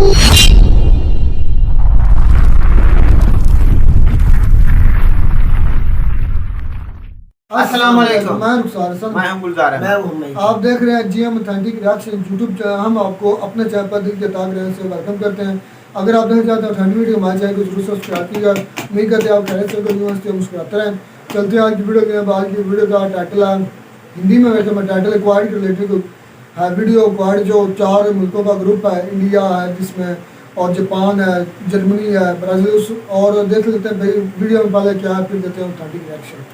अस्सलाम वालेकुम। मैं हूं गुलजार अहमद। आप देख रहे हैं GM authentic reaction YouTube channel. हम आपको अपने चैनल पर दिल के ताक रहने से वेलकम करते हैं। अगर आप देखना चाहते हैं ऑथेंटिक वीडियो हमारे चैनल को जरूर सब्सक्राइब कीजिएगा। उम्मीद करते हैं आप खैरियत से यूनिवर्सिटी मुस्कुराते रहें। चलते हैं आज की वीडियो के। आज की वीडियो का टाइटल है हिंदी में, वैसे मैं टाइटल क्वाड के रिलेटेड है वीडियो। क्वाड जो 4 मुल्कों का ग्रुप है, इंडिया है जिसमें, और जापान है, जर्मनी है, ब्राज़ील। और देख लेते हैं भाई वीडियो में पहले क्या है, फिर देते हैं ऑथेंटिक रिएक्शन।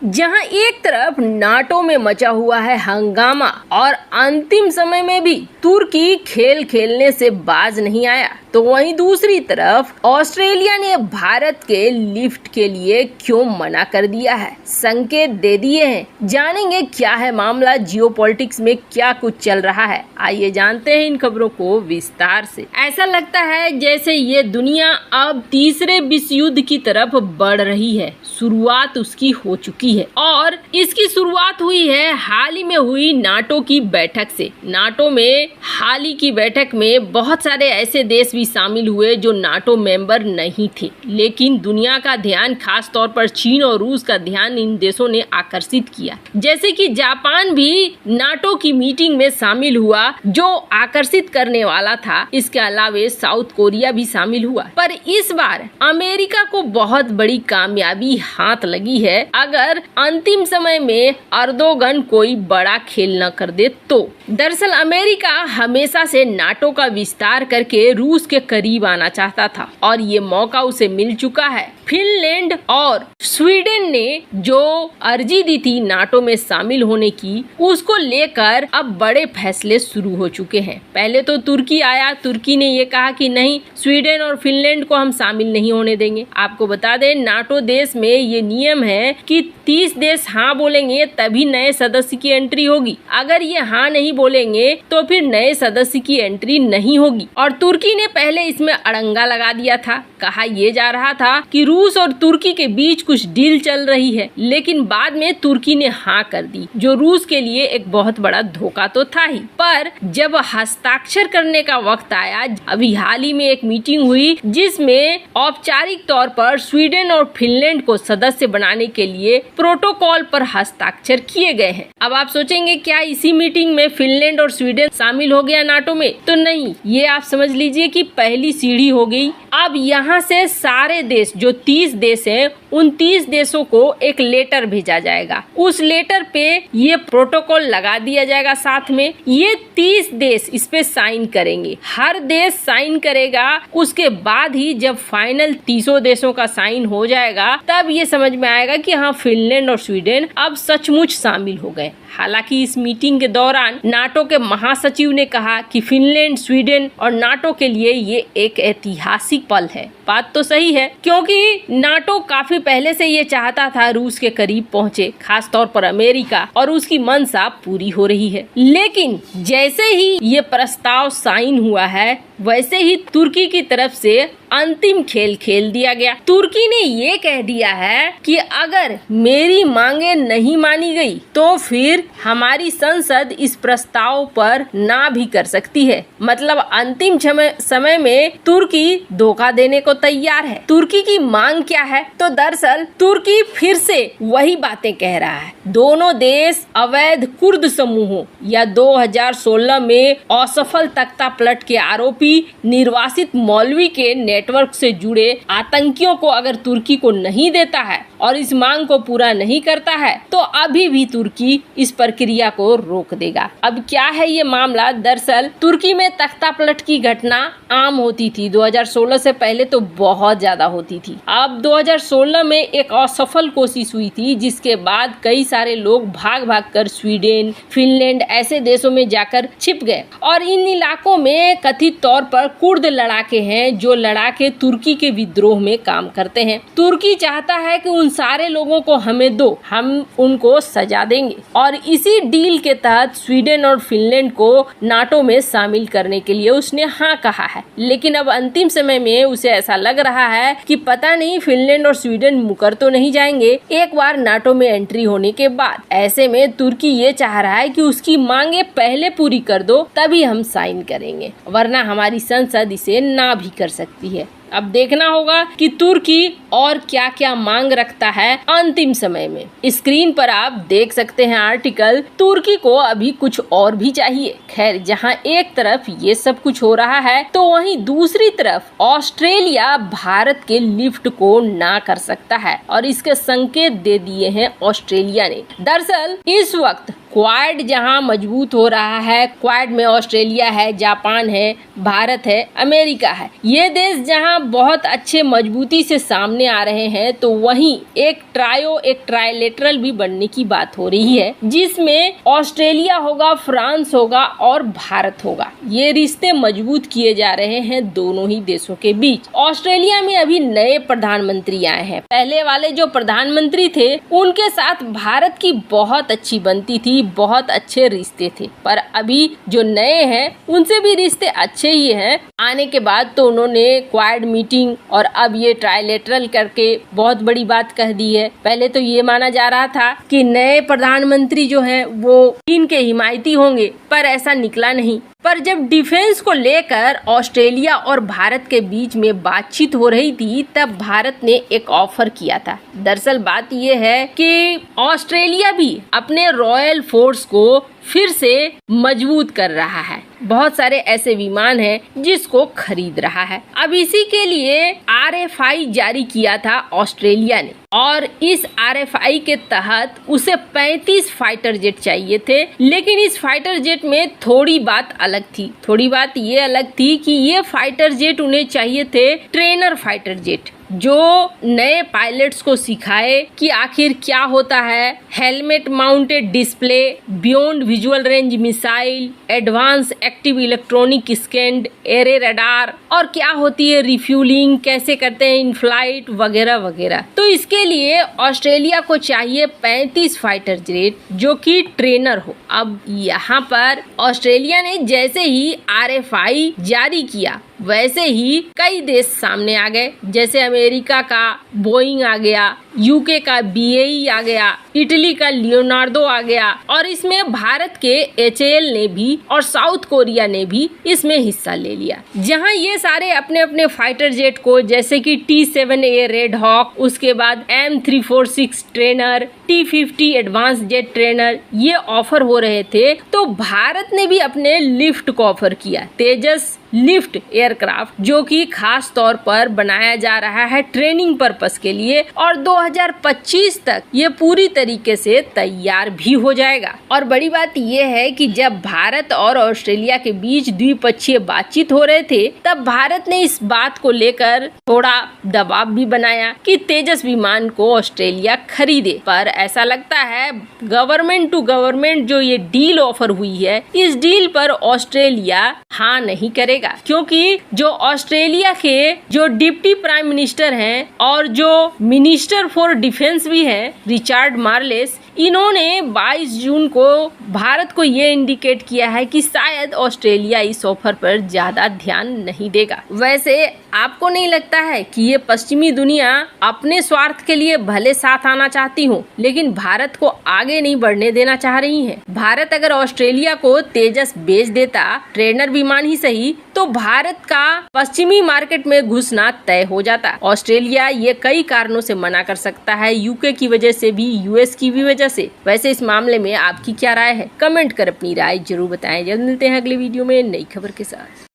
जहां एक तरफ नाटो में मचा हुआ है हंगामा और अंतिम समय में भी तुर्की खेल खेलने से बाज नहीं आया, तो वहीं दूसरी तरफ ऑस्ट्रेलिया ने भारत के लिफ्ट के लिए क्यों मना कर दिया है, संकेत दे दिए हैं। जानेंगे क्या है मामला, जियोपॉलिटिक्स में क्या कुछ चल रहा है। आइए जानते हैं इन खबरों को विस्तार से। ऐसा लगता है जैसे ये दुनिया अब तीसरे विश्व युद्ध की तरफ बढ़ रही है। शुरुआत उसकी हो चुकी है और इसकी शुरुआत हुई है हाल ही में हुई नाटो की बैठक से। नाटो में हाल ही की बैठक में बहुत सारे ऐसे देश भी शामिल हुए जो नाटो मेंबर नहीं थे, लेकिन दुनिया का ध्यान, खास तौर पर चीन और रूस का ध्यान इन देशों ने आकर्षित किया। जैसे कि जापान भी नाटो की मीटिंग में शामिल हुआ, जो आकर्षित करने वाला था। इसके अलावा साउथ कोरिया भी शामिल हुआ। पर इस बार अमेरिका को बहुत बड़ी कामयाबी हाथ लगी है, अगर अंतिम समय में अर्दोगन कोई बड़ा खेल न कर दे तो। दरअसल अमेरिका हमेशा से नाटो का विस्तार करके रूस के करीब आना चाहता था और ये मौका उसे मिल चुका है। फिनलैंड और स्वीडन ने जो अर्जी दी थी नाटो में शामिल होने की, उसको लेकर अब बड़े फैसले शुरू हो चुके हैं। पहले तो तुर्की आया। तुर्की ने ये कहा कि नहीं, स्वीडन और फिनलैंड को हम शामिल नहीं होने देंगे। आपको बता दें, नाटो देश में ये नियम है कि 30 देश हाँ बोलेंगे तभी नए सदस्य की एंट्री होगी। अगर ये हाँ नहीं बोलेंगे तो फिर नए सदस्य की एंट्री नहीं होगी। और तुर्की ने पहले इसमें अड़ंगा लगा दिया था। कहा यह जा रहा था कि रूस और तुर्की के बीच कुछ डील चल रही है, लेकिन बाद में तुर्की ने हाँ कर दी, जो रूस के लिए एक बहुत बड़ा धोखा तो था ही। पर जब हस्ताक्षर करने का वक्त आया, अभी हाल ही में एक मीटिंग हुई जिसमें औपचारिक तौर पर स्वीडन और फिनलैंड को सदस्य बनाने के लिए प्रोटोकॉल पर हस्ताक्षर किए गए हैं। अब आप सोचेंगे क्या इसी मीटिंग में फिनलैंड और स्वीडन शामिल हो गया नाटो में? तो नहीं, ये आप समझ लीजिए कि पहली सीढ़ी हो गई। अब यहाँ से सारे देश, जो 30 देश हैं, उन 30 देशों को एक लेटर भेजा जाएगा। उस लेटर पे ये प्रोटोकॉल लगा दिया जाएगा। साथ में ये 30 देश इस पे साइन करेंगे। हर देश साइन करेगा। उसके बाद ही जब फाइनल 30 देशों का साइन हो जाएगा, तब ये समझ में आएगा कि हाँ, फिनलैंड और स्वीडन अब सचमुच शामिल हो गए। हालांकि इस मीटिंग के दौरान नाटो के महासचिव ने कहा कि फिनलैंड, स्वीडन और नाटो के लिए ये एक ऐतिहासिक पल है। बात तो सही है, क्योंकि नाटो काफी पहले से ये चाहता था रूस के करीब पहुंचे, खास तौर पर अमेरिका, और उसकी मंशा पूरी हो रही है। लेकिन जैसे ही ये प्रस्ताव साइन हुआ है, वैसे ही तुर्की की तरफ से अंतिम खेल खेल दिया गया। तुर्की ने ये कह दिया है कि अगर मेरी मांगे नहीं मानी गई तो फिर हमारी संसद इस प्रस्ताव पर ना भी कर सकती है। मतलब अंतिम समय में तुर्की धोखा देने को तैयार है। तुर्की की मांग क्या है? तो दरअसल तुर्की फिर से वही बातें कह रहा है। दोनों देश अवैध कुर्द समूहों या 2016 में असफल तख्तापलट के आरोपी निर्वासित मौलवी के नेटवर्क से जुड़े आतंकियों को अगर तुर्की को नहीं देता है और इस मांग को पूरा नहीं करता है, तो अभी भी तुर्की इस प्रक्रिया को रोक देगा। अब क्या है ये मामला? दरअसल तुर्की में तख्तापलट की घटना आम होती थी। 2016 से पहले तो बहुत ज्यादा होती थी। अब 2016 में एक असफल कोशिश हुई थी, जिसके बाद कई सारे लोग भाग भाग कर स्वीडन, फिनलैंड ऐसे देशों में जाकर छिप गए। और इन इलाकों में कथित तौर पर कुर्द लड़ाके हैं, जो लड़ाके तुर्की के विद्रोह में काम करते हैं। तुर्की चाहता है कि उन सारे लोगों को हमें दो, हम उनको सजा देंगे। और इसी डील के तहत स्वीडन और फिनलैंड को नाटो में शामिल करने के लिए उसने हाँ कहा है। लेकिन अब अंतिम समय में उसे ऐसा लग रहा है कि पता नहीं फिनलैंड और स्वीडन मुकर तो नहीं जाएंगे एक बार नाटो में एंट्री होने के बाद। ऐसे में तुर्की ये चाह रहा है कि उसकी मांगे पहले पूरी कर दो, तभी हम साइन करेंगे, वरना हमारी संसद इसे ना भी कर सकती है। अब देखना होगा कि तुर्की और क्या क्या मांग रखता है अंतिम समय में। स्क्रीन पर आप देख सकते हैं आर्टिकल, तुर्की को अभी कुछ और भी चाहिए। खैर, जहां एक तरफ ये सब कुछ हो रहा है तो वहीं दूसरी तरफ ऑस्ट्रेलिया भारत के लिफ्ट को ना कर सकता है और इसके संकेत दे दिए हैं ऑस्ट्रेलिया ने। दरअसल इस वक्त क्वाड जहां मजबूत हो रहा है, क्वाड में ऑस्ट्रेलिया है, जापान है, भारत है, अमेरिका है, ये देश जहां बहुत अच्छे मजबूती से सामने आ रहे हैं, तो वहीं एक ट्राइलेटरल भी बनने की बात हो रही है, जिसमें ऑस्ट्रेलिया होगा, फ्रांस होगा और भारत होगा। ये रिश्ते मजबूत किए जा रहे हैं दोनों ही देशों के बीच। ऑस्ट्रेलिया में अभी नए प्रधानमंत्री आए हैं। पहले वाले जो प्रधानमंत्री थे उनके साथ भारत की बहुत अच्छी बनती थी, बहुत अच्छे रिश्ते थे, पर अभी जो नए हैं उनसे भी रिश्ते अच्छे ही हैं। आने के बाद तो उन्होंने क्वाड मीटिंग और अब ये ट्राइलेटरल करके बहुत बड़ी बात कह दी है। पहले तो ये माना जा रहा था कि नए प्रधानमंत्री जो हैं वो चीन के हिमायती होंगे, पर ऐसा निकला नहीं। पर जब डिफेंस को लेकर ऑस्ट्रेलिया और भारत के बीच में बातचीत हो रही थी, तब भारत ने एक ऑफर किया था। दरअसल बात यह है कि ऑस्ट्रेलिया भी अपने रॉयल फोर्स को फिर से मजबूत कर रहा है। बहुत सारे ऐसे विमान हैं जिसको खरीद रहा है। अब इसी के लिए RFI जारी किया था ऑस्ट्रेलिया ने, और इस RFI के तहत उसे 35 फाइटर जेट चाहिए थे। लेकिन इस फाइटर जेट में थोड़ी बात अलग थी। थोड़ी बात ये अलग थी कि ये फाइटर जेट उन्हें चाहिए थे ट्रेनर फाइटर जेट, जो नए पायलट्स को सिखाए कि आखिर क्या होता है helmet mounted display, beyond visual range missile, advance active electronic scanned array radar, और क्या होती है रिफ्यूलिंग, कैसे करते हैं इन फ्लाइट वगैरह वगैरह। तो इसके लिए ऑस्ट्रेलिया को चाहिए 35 फाइटर जेट जो कि ट्रेनर हो। अब यहाँ पर ऑस्ट्रेलिया ने जैसे ही RFI जारी किया, वैसे ही कई देश सामने आ गए। जैसे अमेरिका का बोइंग आ गया, UK का BAE आ गया, इटली का लियोनार्डो आ गया, और इसमें भारत के HAL ने भी और साउथ कोरिया ने भी इसमें हिस्सा ले लिया। जहां ये सारे अपने अपने फाइटर जेट को, जैसे कि T-7A रेड हॉक, उसके बाद M346 trainer, T-50 advance jet trainer, ये ऑफर हो रहे थे, तो भारत ने भी अपने लिफ्ट को ऑफर किया, तेजस लिफ्ट एयरक्राफ्ट, जो कि खास तौर पर बनाया जा रहा है ट्रेनिंग पर्पस के लिए, और 2025 तक ये पूरी तरीके से तैयार भी हो जाएगा। और बड़ी बात ये है कि जब भारत और ऑस्ट्रेलिया के बीच द्विपक्षीय बातचीत हो रहे थे, तब भारत ने इस बात को लेकर थोड़ा दबाव भी बनाया कि तेजस विमान को ऑस्ट्रेलिया खरीदे। पर ऐसा लगता है गवर्नमेंट टू गवर्नमेंट जो ये डील ऑफर हुई है, इस डील पर ऑस्ट्रेलिया हाँ नहीं करेगा, क्योंकि जो ऑस्ट्रेलिया के जो डिप्टी प्राइम मिनिस्टर हैं और जो मिनिस्टर फॉर डिफेंस भी हैं, रिचर्ड मार्लेस, इन्होंने 22 जून को भारत को ये इंडिकेट किया है कि शायद ऑस्ट्रेलिया इस ऑफर पर ज्यादा ध्यान नहीं देगा। वैसे आपको नहीं लगता है कि ये पश्चिमी दुनिया अपने स्वार्थ के लिए भले साथ आना चाहती हो, लेकिन भारत को आगे नहीं बढ़ने देना चाह रही है? भारत अगर ऑस्ट्रेलिया को तेजस बेच देता, ट्रेनर विमान ही सही, तो भारत का पश्चिमी मार्केट में घुसना तय हो जाता। ऑस्ट्रेलिया ये कई कारणों से मना कर सकता है, UK की वजह से भी, US की भी वजह से। वैसे इस मामले में आपकी क्या राय है? कमेंट कर अपनी राय जरूर बताएं। जल्द मिलते हैं अगले वीडियो में नई खबर के साथ।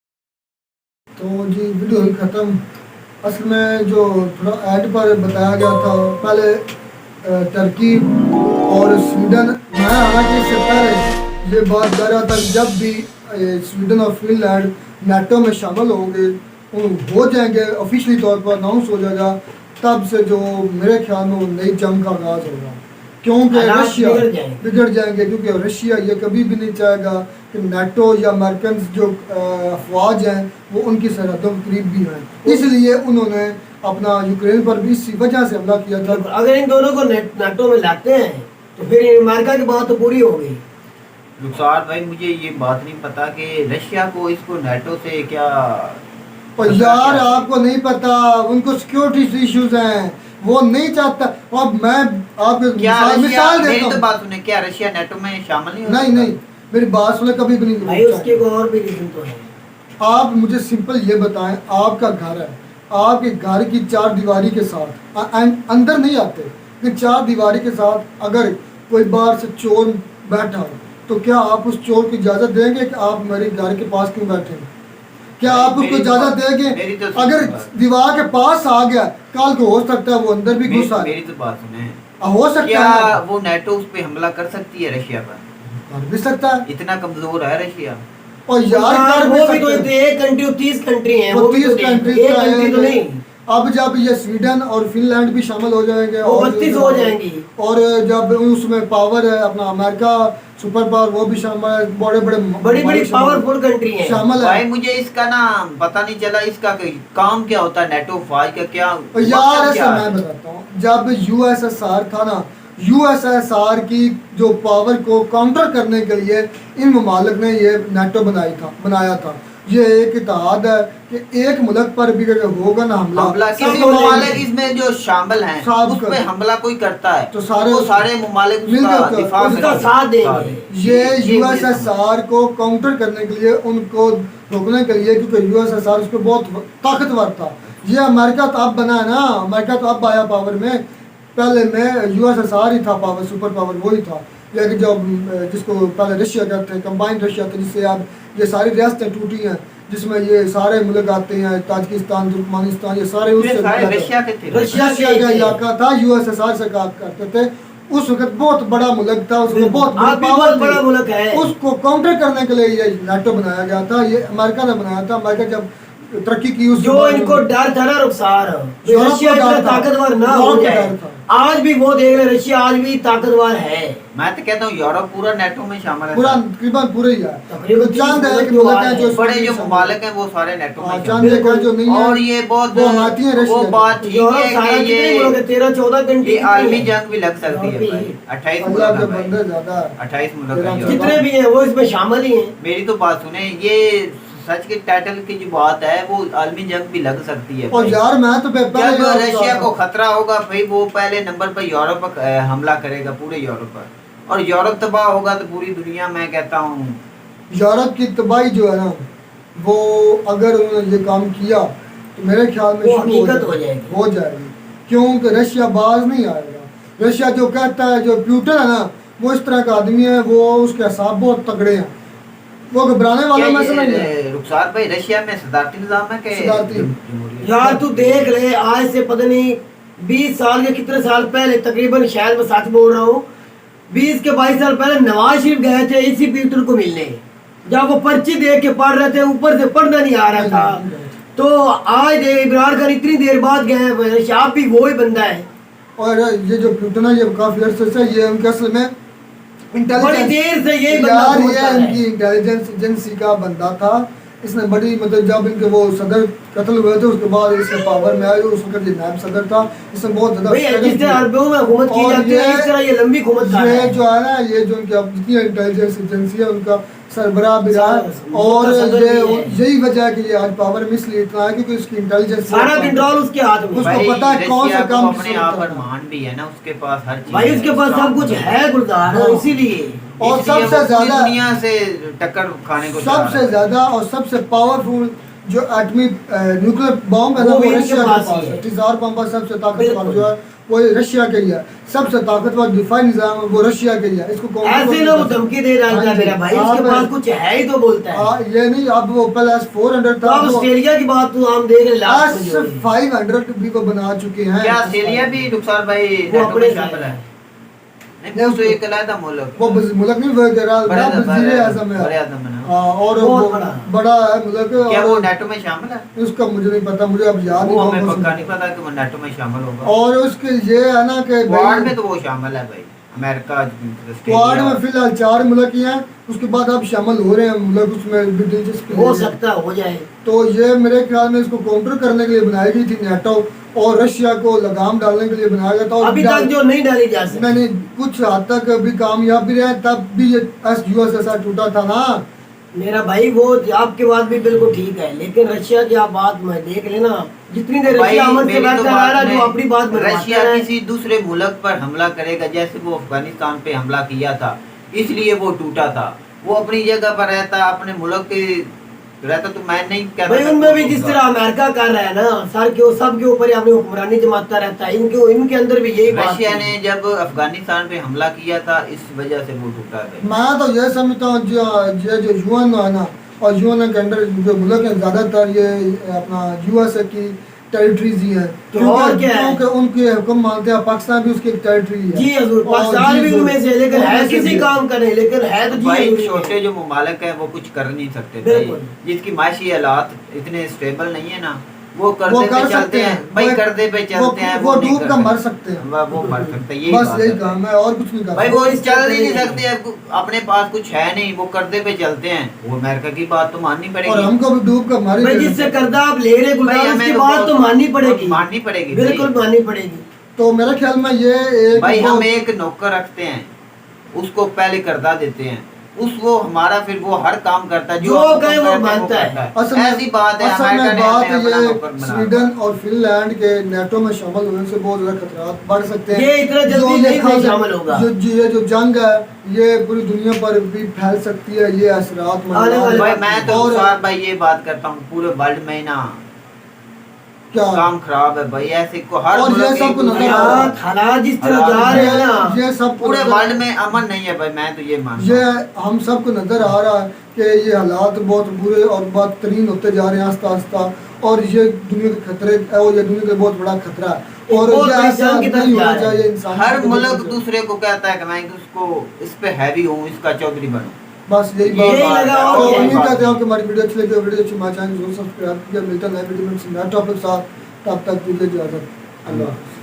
तो जी वीडियो ही खत्म। असल में जो थोड़ा ऐड पर बताया गया था, पहले टर्की और स्वीडन, मैं हालांकि इससे पहले ये बात कर रहा था जब भी स्वीडन और फिनलैंड नाटो में शामिल होंगे, हो जाएंगे, ऑफिशियली तौर पर अनाउंस हो जाएगा, तब से जो मेरे ख्याल में नई जंग का आगाज़ होगा। क्योंकि हालात रशिया बिगड़ जाएंगे, क्योंकि रशिया ये कभी भी नहीं चाहेगा कि नाटो या अमेरिकन जो अफवाज हैं वो उनकी सरहदों के करीब भी हैं, इसलिए उन्होंने अपना यूक्रेन पर भी इसी वजह से हमला किया था। अगर इन दोनों को नाटो में लाते हैं तो फिर अमेरिका की बात तो पूरी हो गई। रुखसार भाई मुझे ये बात नहीं पता कि रशिया को इसको नाटो से क्या, और यार आपको नहीं पता, उनको सिक्योरिटी इश्यूज हैं, वो नहीं चाहता। अब मैं आपको मिसाल देता हूं। तो बात सुने, क्या रशिया नाटो में शामिल नहीं होता? नहीं मेरी बात सुने, कभी भी नहीं भाई उसके को और भी रीजन तो है। आप मुझे सिंपल ये बताएं, आपका घर है, आपके घर की चार दीवारी के साथ अंदर नहीं आते, लेकिन चार दीवारी के साथ अगर कोई बाहर से चोर बैठा हो तो क्या आप उस चोर की इजाजत देंगे कि आप मेरे घर के पास क्यों बैठे हैं? क्या आप उसको इजाजत देंगे? अगर दीवार के पास आ गया, कल को हो सकता है वो अंदर भी घुस आए। मेरी तो बात सुने, हो सकता क्या है वो नाटो उस पे हमला कर सकती है रशिया पर? कर भी सकता है। इतना कमजोर है रशिया। और यार वो भी तो एक कंट्री 30 कंट्री हैं, वो 30 कंट्री एक कंट्री तो नहीं। अब जब ये स्वीडन और फिनलैंड भी शामिल हो जाएंगे वो और 32 हो जाएंगी, और जब उसमें पावर है अपना अमेरिका सुपर पावर, वो भी शामिल है, बड़ी बड़ी पावरफुल कंट्री हैं शामिल है। भाई मुझे इसका ना पता नहीं चला, इसका काम क्या होता है, नाटो फौज का क्या यार? ऐसा मैं बताता हूँ, जब यूएसएसआर था ना, यूएसएसआर की जो पावर को काउंटर करने के लिए इन ममालिक ने ये नाटो बनाया था। ये एक इत्तेहाद है कि एक मुल्क पर भी अगर होगा ना हमला किसी ममालिक इसमें जो शामिल हैं उस पे हमला कोई करता है तो सारे ममालिक उसका साथ देंगे। ये यूएसएसआर को काउंटर करने के लिए, उनको रोकने के लिए, क्योंकि यूएसएसआर उसको बहुत ताकतवर था। ये अमेरिका तो अब बना है ना, अमेरिका तो अब आया पावर में, पहले में यूएसएसआर ही था पावर, सुपर पावर वही था। लेकिन जब जिसको पहले रशिया कहते हैं, कंबाइंड रशिया था, जिससे अब ये सारी रियासतें टूटी हैं, जिसमें ये सारे मुल्क आते हैं, ताजिकिस्तान, तुर्कमेनिस्तान, ये सारे उससे रशिया का इलाका था, यूएसएसआर से काम करते थे। उस वक्त बहुत बड़ा मुल्क था, उसको बहुत बड़ा मुल्क है। उसको काउंटर करने के लिए ये नाटो बनाया गया था, ये अमेरिका ने बनाया था। अमेरिका जब तरक्की की उस जो इनको डर था ना रुखसार, रशिया इतना ताकतवर ना हो जाए। आज भी वो देख रहे, रशिया आज भी ताकतवर है। मैं तो कहता हूँ यूरोप पूरा नाटो में शामिल है, पूरा तकरीबन पूरा ही है। चंद है कि मुल्क हैं जो बड़े जो ममालिक हैं वो सारे नाटो में शामिल हैं, जो नहीं है। और ये बहुत वो बात ठीक है कि ये 13-14 घंटे आर्मी जंग भी लग सकती है। 28 मुल्क जितने भी हैं वो इसमें शामिल ही हैं। मेरी तो बात सुने, ये सच के टाइटल की जो बात है वो आलमी जंग भी लग सकती है। और यार मैं तो जब रशिया को खतरा होगा भाई, वो पहले नंबर पर यूरोप पर हमला करेगा, पूरे यूरोप पर, और यूरोप तबाह होगा तो पूरी दुनिया, मैं कहता हूँ यूरोप की तबाही जो है ना, वो अगर उन्होंने ये काम किया तो मेरे ख्याल में हकीकत हो जाएगी, क्योंकि रशिया बाज नहीं आएगा। रशिया जो कहता है, जो प्यूटन है ना, वो इस तरह का आदमी है, वो उसके हिसाब बहुत तगड़े हैं, वो घबराने वाला मसला नहीं है। रुखसार भाई रशिया में सदारती निजाम है कि यार तू देख ले, आज से पता नहीं 20 साल के कितने साल पहले, तकरीबन शायद मैं सच बोल रहा हूँ, 20 के 22 साल पहले नवाज शरीफ गए थे इसी पीटर को मिलने। जब वो पर्ची देख के पढ़ रहे थे, ऊपर से पढ़ना नहीं आ रहा था, तो आज इमरान खान इतनी देर बाद गए, आप भी वो ही बंदा है। और ये जो प्यूटन है, ये काफी अरसे से ये उनके असल में बड़ी देर से ये इनकी इंटेलिजेंस एजेंसी का बंदा था। इसने बड़ी मतलब जब इनके वो सदर कत्ल हुए थे उसके बाद इसने पावर में आया, उस वक्त ये नायब सदर था। इसने बहुत ज्यादा हुकूमत की जाती है, इस तरह ये लंबी हुकूमत था। ये जो है ना, ये जो उनकी जितनी इंटेलिजेंस एजेंसी है उनका सरबराह भी रहा, और यही वजह है कि ये आज पावर में इसलिए इतना है क्योंकि उसकी इंटेलिजेंस सारा कंट्रोल उसके हाथ में, उसको पता है कौन सा काम अपने आप पर मान भी है ना, उसके पास हर चीज भाई, उसके पास सब कुछ है गुलजार, इसीलिए। और सबसे ज्यादा दुनिया से टक्कर खाने को सबसे ज्यादा और सबसे पावरफुल जो एटमी न्यूक्लियर बॉम्ब है ना, वो रशिया के पास है। टीजार बम सबसे ताकतवर जो है वो रशिया के लिए, सबसे ताकतवर दिफाई निजाम वो रशिया के लिए। इसको ऐसे ना वो धमकी दे रहा है मेरा भाई, इसके पास कुछ है ही तो बोलता है। ये नहीं, अब वो पहले S-400 था, ऑस्ट्रेलिया की बात तो हम देख रहे, S-500 भी वो बना चुके हैं। क्या ऑस्ट्रेलिया भी रुखसार भाई नाटो में शामिल है? नहीं, वो तो एक अलग मुल्क, वो मुल्क नहीं, वो वज़ीर आज़म है, और बड़ा है मुल्क। क्या वो नाटो में शामिल है? उसका मुझे नहीं पता, मुझे अब याद नहीं, हमें पक्का नहीं पता कि वो नाटो में शामिल होगा। और उसके ये है ना कि वार्ड में तो वो शामिल है भाई, अमेरिका, क्वाड में फिलहाल 4 मुल्क ही हैं, उसके बाद अब शामिल हो रहे हैं मुल्क, उसमें भी दिलचस्पी हो है। सकता है हो जाए। तो ये मेरे ख्याल में इसको काउंटर करने के लिए बनाई गई थी नेटो, और रशिया को लगाम डालने के लिए बनाया गया था। और अभी तक जो नहीं डाली जा सकती। नहीं, कुछ हद तक अभी कामयाब भी रहे, तब भी ये यूएसएसआर टूटा था ना। मेरा भाई वो आपकी बात भी बिल्कुल ठीक है, लेकिन रशिया की आप बात में देख लेना, जितनी देर भाई रशिया अमन से मेरी बात तो कर बात रहा है, जो में अपनी बात मनवाता रशिया है। किसी दूसरे मुल्क पर हमला करेगा, जैसे वो अफगानिस्तान पे हमला किया था, इसलिए वो टूटा था। वो अपनी जगह पर रहता, अपने मुल्क के रहता, तो मैं नहीं कहता भाई उनमें भी जिस तरह अमेरिका कर रहा है ना, सर के सब के ऊपर ही अपनी हुक्मरानी जमाता रहता है, इनके अंदर भी यही बात रशिया है। ने जब अफगानिस्तान पे हमला किया था, इस वजह से वो टूटा था। मैं तो ये समझता हूँ जो यूएन है ना, और यूएन के अंडर जो मुल्क हैं ज़्यादातर ये अपना यूएसए की टेरिटरीज ही है, तो और क्या है? क्योंकि उनके हुक्म मानते हैं, पाकिस्तान भी उसकी एक टेरिटरी है। जी हजूर, और पाकिस्तान जी भी हजूर, उनमें से, लेकिन है उनमें से किसी भी। काम का नहीं, लेकिन है तो जी भाई हजूर ही है। छोटे जो ममालिक है वो कुछ कर नहीं सकते बिल्कुल। भाई, जिसकी माशी हालात इतने स्टेबल नहीं है ना, वो वो करते कर पे चलते सकते हैं हैं भाई, वो- करते पे चलते हैं, वो नहीं डूब कर कर मर सकते। सकते हैं, वो मर सकते हैं, यही बस बात यही है। काम है, और कुछ नहीं कर भाई सकते। वो इस चल ही नहीं चलते सकते, अपने पास कुछ है नहीं, वो करते पे चलते हैं। वो अमेरिका की बात तो माननी और पड़ेगी हमको भी डूब कर मारी भाई, जिससे कर्जा आप ले रहे गुलजार, भाई, हमें उसकी तो बात बहुत- तो माननी पड़ेगी, माननी पड़ेगी बिल्कुल भाई। माननी पड़ेगी। तो मेरे ख्याल में ये एक भाई हम बहुत- एक नौकर रखते हैं, उसको पहले कर्जा देते हैं, वो हमारा फिर वो हर काम करता है, जो हम कहे वो कहते हैं, मानता है। करता असल में- ऐसी बात है। असल अमेरिका में ने बात हमें अपना ये नौकर बना स्वीडन और फिनलैंड के नेटो में शामिल होने से बहुत ज्यादा खतरात बढ़ सकते हैं। ये इतना जल्दी जो नहीं खास- शामिल होगा। ये जो जंग है ये पूरी दुनिया पर भी फैल सकती है, ये असरात आने वाले भाई मैं तो और तुषार भाई ये बात करता हूँ, पूरे वर्ल्ड में ना क्या काम खराब है भाई, ऐसे को हर और ये मुल्क सबको एक नजर दूसरे आ रहा है। को- हालात जिस तरह जा रहे हैं ना, ये सब पूरे वर्ल्ड में अमन नहीं है भाई, मैं तो ये मानता ये हूँ। हम सबको नजर आ रहा है कि ये हालात बहुत बुरे और बदतरीन होते जा रहे हैं आस्ता आस्ता, और ये दुनिया के खतरे और ये दुनिया का बहुत बड़ा खतरा है, और बहुत ये ऐसा परेशान की तरफ नहीं जा होना रहे हैं। चाहिए इंसान हर को। मुल्क दूसरे को कहता है कि मैं उसको इस पे हैवी हूँ, इसका चौधरी बनूं। बस यही यही बात लगा है। और तो यही उम्मीद बात करते है। हैं कि हमारी वीडियो अच्छी लगी, वीडियो अच्छी हमारे चैनल को जरूर सब्सक्राइब कीजिए। मिलता है नए वीडियो में नए टॉपिक के साथ, तब तक दीजिए इजाजत। अल्लाह हाफ़िज़।